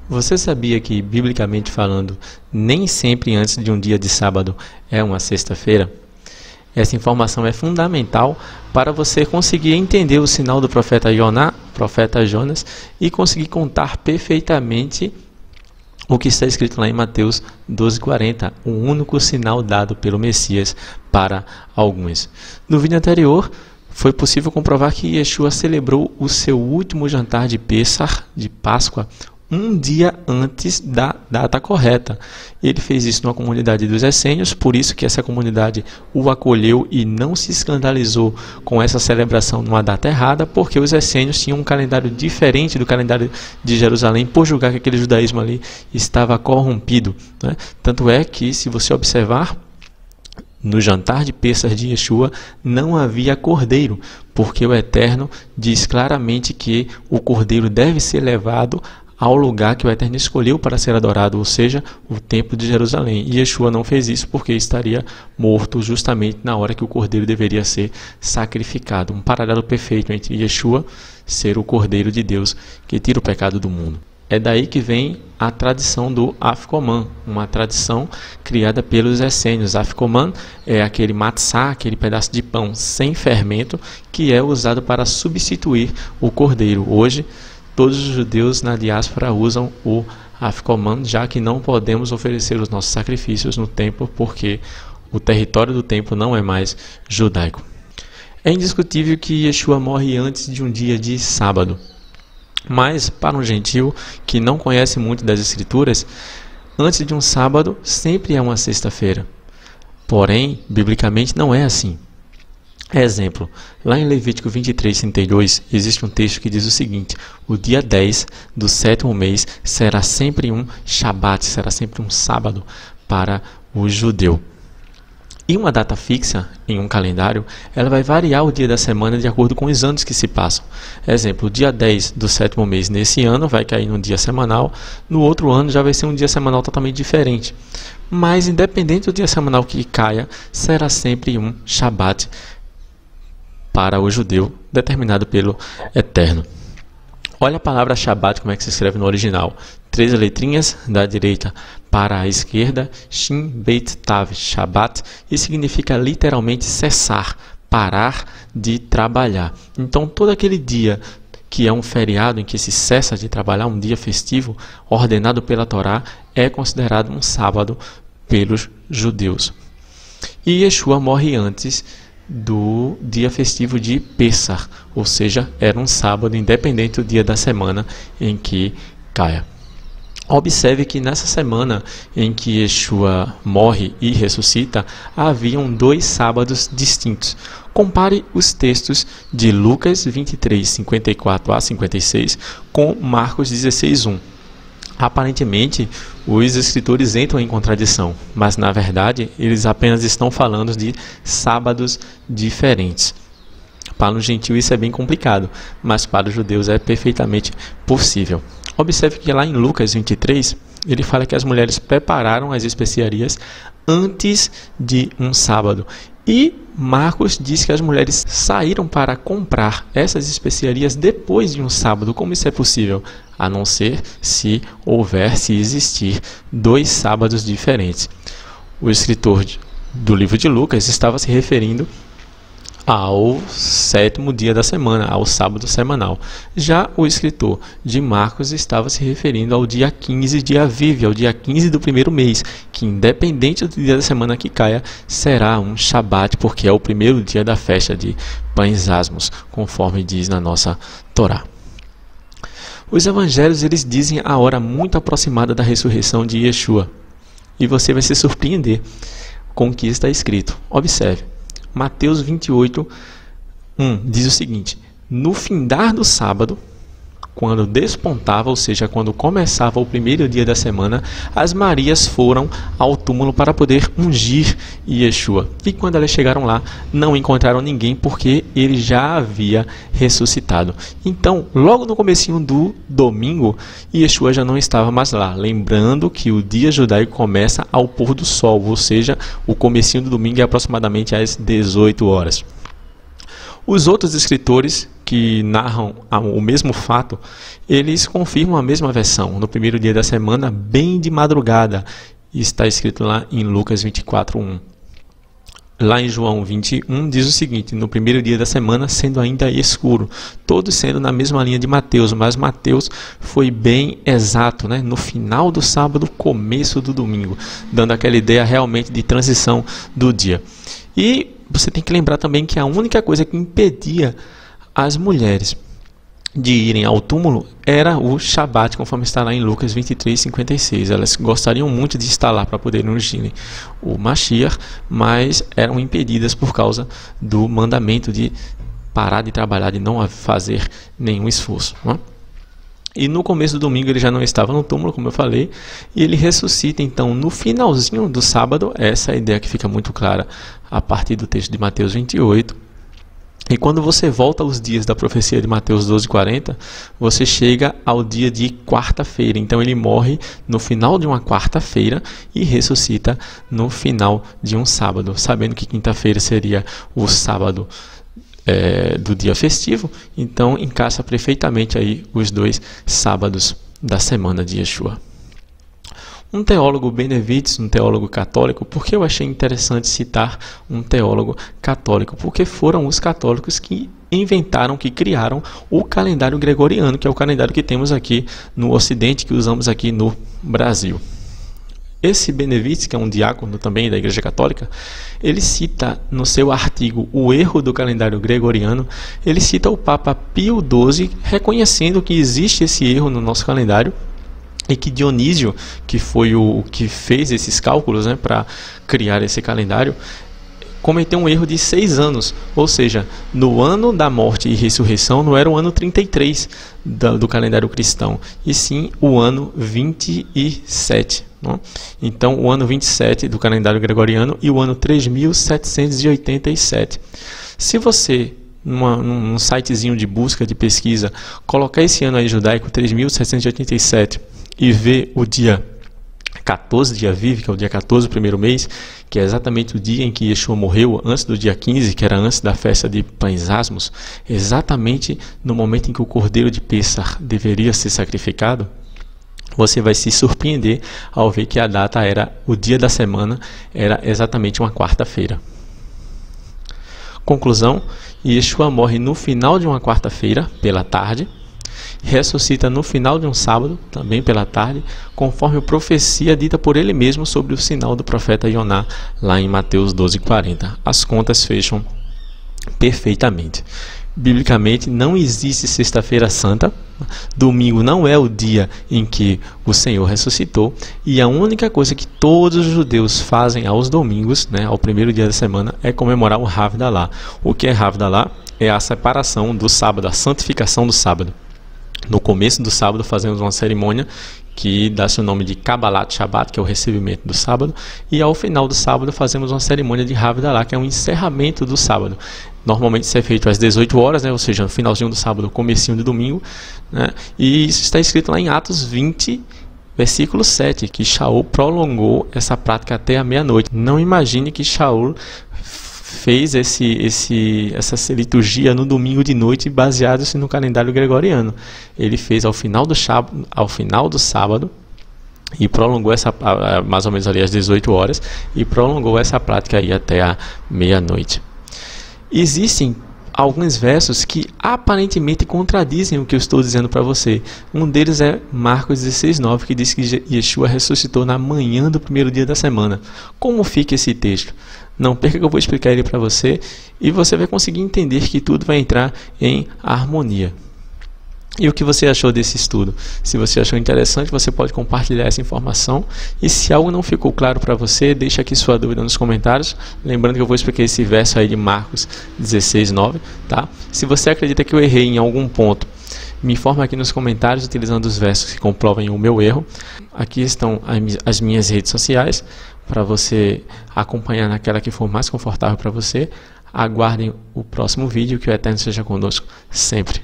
Você sabia que, biblicamente falando, nem sempre antes de um dia de sábado é uma sexta-feira? Essa informação é fundamental para você conseguir entender o sinal do profeta Jonas, e conseguir contar perfeitamente o que está escrito lá em Mateus 12:40, o único sinal dado pelo Messias para alguns. No vídeo anterior, foi possível comprovar que Yeshua celebrou o seu último jantar de Páscoa, um dia antes da data correta. Ele fez isso numa comunidade dos essênios, por isso que essa comunidade o acolheu e não se escandalizou com essa celebração numa data errada, porque os essênios tinham um calendário diferente do calendário de Jerusalém, por julgar que aquele judaísmo ali estava corrompido, né? Tanto é que, se você observar, no jantar de Pêssar de Yeshua não havia cordeiro, porque o Eterno diz claramente que o cordeiro deve ser levado ao lugar que o Eterno escolheu para ser adorado, ou seja, o templo de Jerusalém. E Yeshua não fez isso porque estaria morto justamente na hora que o cordeiro deveria ser sacrificado. Um paralelo perfeito entre Yeshua ser o cordeiro de Deus que tira o pecado do mundo. É daí que vem a tradição do Afikoman, uma tradição criada pelos essênios. Afikoman é aquele matzá, aquele pedaço de pão sem fermento, que é usado para substituir o cordeiro. Hoje, todos os judeus na diáspora usam o Afikoman, já que não podemos oferecer os nossos sacrifícios no templo, porque o território do templo não é mais judaico. É indiscutível que Yeshua morre antes de um dia de sábado. Mas, para um gentil que não conhece muito das Escrituras, antes de um sábado sempre é uma sexta-feira. Porém, biblicamente não é assim. Exemplo, lá em Levítico 23:32, existe um texto que diz o seguinte: o dia 10 do 7º mês será sempre um Shabat, será sempre um sábado para o judeu. E uma data fixa em um calendário, ela vai variar o dia da semana de acordo com os anos que se passam. Exemplo, o dia 10 do 7º mês nesse ano vai cair num dia semanal, no outro ano já vai ser um dia semanal totalmente diferente. Mas independente do dia semanal que caia, será sempre um Shabat para o judeu, determinado pelo Eterno. Olha a palavra Shabat, como é que se escreve no original. 3 letrinhas da direita para a esquerda, Shin Beit Tav, Shabat, e significa literalmente cessar, parar de trabalhar. Então, todo aquele dia que é um feriado em que se cessa de trabalhar, um dia festivo ordenado pela Torá, é considerado um sábado pelos judeus. E Yeshua morre antes do dia festivo de Pêssar, ou seja, era um sábado, independente do dia da semana em que caia. Observe que nessa semana em que Yeshua morre e ressuscita, haviam 2 sábados distintos. Compare os textos de Lucas 23:54 a 56 com Marcos 16:1. Aparentemente, os escritores entram em contradição, mas na verdade eles apenas estão falando de sábados diferentes. Para um gentil isso é bem complicado, mas para os judeus é perfeitamente possível. Observe que lá em Lucas 23, ele fala que as mulheres prepararam as especiarias antes de um sábado. E Marcos diz que as mulheres saíram para comprar essas especiarias depois de um sábado. Como isso é possível? A não ser se existir 2 sábados diferentes. O escritor do livro de Lucas estava se referindo ao 7º dia da semana, ao sábado semanal. Já o escritor de Marcos estava se referindo ao dia 15 de Aviv, ao dia 15 do 1º mês, que independente do dia da semana que caia, será um Shabat, porque é o primeiro dia da festa de Pães Asmos, conforme diz na nossa Torá. Os evangelhos eles dizem a hora muito aproximada da ressurreição de Yeshua, e você vai se surpreender com o que está escrito. Observe. Mateus 28:1 diz o seguinte: no findar do sábado, quando despontava, ou seja, quando começava o primeiro dia da semana, as Marias foram ao túmulo para poder ungir Yeshua. E quando elas chegaram lá, não encontraram ninguém, porque ele já havia ressuscitado. Então, logo no comecinho do domingo, Yeshua já não estava mais lá. Lembrando que o dia judaico começa ao pôr do sol, ou seja, o comecinho do domingo é aproximadamente às 18 horas. Os outros escritores que narram o mesmo fato, eles confirmam a mesma versão. No primeiro dia da semana, bem de madrugada, está escrito lá em Lucas 24:1. Lá em João 21 diz o seguinte: no primeiro dia da semana, sendo ainda escuro, todos sendo na mesma linha de Mateus, mas Mateus foi bem exato, né? No final do sábado, começo do domingo, dando aquela ideia realmente de transição do dia. E você tem que lembrar também que a única coisa que impedia as mulheres de irem ao túmulo era o Shabat, conforme está lá em Lucas 23:56. Elas gostariam muito de estar lá para poder ungirem o Mashiach, mas eram impedidas por causa do mandamento de parar de trabalhar, de não fazer nenhum esforço, né? E no começo do domingo ele já não estava no túmulo, como eu falei, e ele ressuscita então no finalzinho do sábado. Essa é a ideia que fica muito clara a partir do texto de Mateus 28. E quando você volta aos dias da profecia de Mateus 12:40, você chega ao dia de quarta-feira. Então ele morre no final de uma quarta-feira e ressuscita no final de um sábado. Sabendo que quinta-feira seria o sábado do dia festivo, então encaixa perfeitamente aí os 2 sábados da semana de Yeshua. Um teólogo Benevides, um teólogo católico, por que eu achei interessante citar um teólogo católico? Porque foram os católicos que inventaram, que criaram o calendário gregoriano, que é o calendário que temos aqui no Ocidente, que usamos aqui no Brasil. Esse Benevides, que é um diácono também da Igreja Católica, ele cita no seu artigo O Erro do Calendário Gregoriano, ele cita o Papa Pio XII, reconhecendo que existe esse erro no nosso calendário, e que Dionísio, que foi o que fez esses cálculos, né, para criar esse calendário, cometeu um erro de 6 anos, ou seja, no ano da morte e ressurreição não era o ano 33 do calendário cristão, e sim o ano 27. Não? Então, o ano 27 do calendário gregoriano e o ano 3787. Se você, num sitezinho de busca, de pesquisa, colocar esse ano aí judaico 3787 e ver o dia 14 de Aviv, que é o dia 14 do primeiro mês, que é exatamente o dia em que Yeshua morreu, antes do dia 15, que era antes da festa de Pães Asmos, exatamente no momento em que o cordeiro de Pêssar deveria ser sacrificado, você vai se surpreender ao ver que a data era, o dia da semana, era exatamente uma quarta-feira. Conclusão: Yeshua morre no final de uma quarta-feira, pela tarde, ressuscita no final de um sábado, também pela tarde, conforme a profecia dita por ele mesmo sobre o sinal do profeta Yoná, lá em Mateus 12:40. As contas fecham perfeitamente. Biblicamente, não existe sexta-feira santa, domingo não é o dia em que o Senhor ressuscitou, e a única coisa que todos os judeus fazem aos domingos, né, ao primeiro dia da semana, é comemorar o Havdalah. O que é Havdalah? É a separação do sábado, a santificação do sábado. No começo do sábado fazemos uma cerimônia que dá-se o nome de Kabbalat Shabbat, que é o recebimento do sábado, e ao final do sábado fazemos uma cerimônia de Havdalah, que é um encerramento do sábado. Normalmente isso é feito às 18 horas, né, ou seja, no finalzinho do sábado, comecinho do domingo, né, e isso está escrito lá em Atos 20, versículo 7, que Shaul prolongou essa prática até a meia-noite. Não imagine que Shaul fez essa liturgia no domingo de noite, baseado-se no calendário gregoriano. Ele fez ao final do sábado e prolongou mais ou menos ali às 18 horas, e prolongou essa prática aí até a meia-noite. Existem alguns versos que aparentemente contradizem o que eu estou dizendo para você. Um deles é Marcos 16:9, que diz que Yeshua ressuscitou na manhã do primeiro dia da semana. Como fica esse texto? Não perca que eu vou explicar ele para você, e você vai conseguir entender que tudo vai entrar em harmonia. E o que você achou desse estudo? Se você achou interessante, você pode compartilhar essa informação. E se algo não ficou claro para você, deixa aqui sua dúvida nos comentários. Lembrando que eu vou explicar esse verso aí de Marcos 16:9, tá? Se você acredita que eu errei em algum ponto, me informa aqui nos comentários utilizando os versos que comprovem o meu erro. Aqui estão as minhas redes sociais para você acompanhar naquela que for mais confortável para você. Aguardem o próximo vídeo, que o Eterno seja conosco sempre.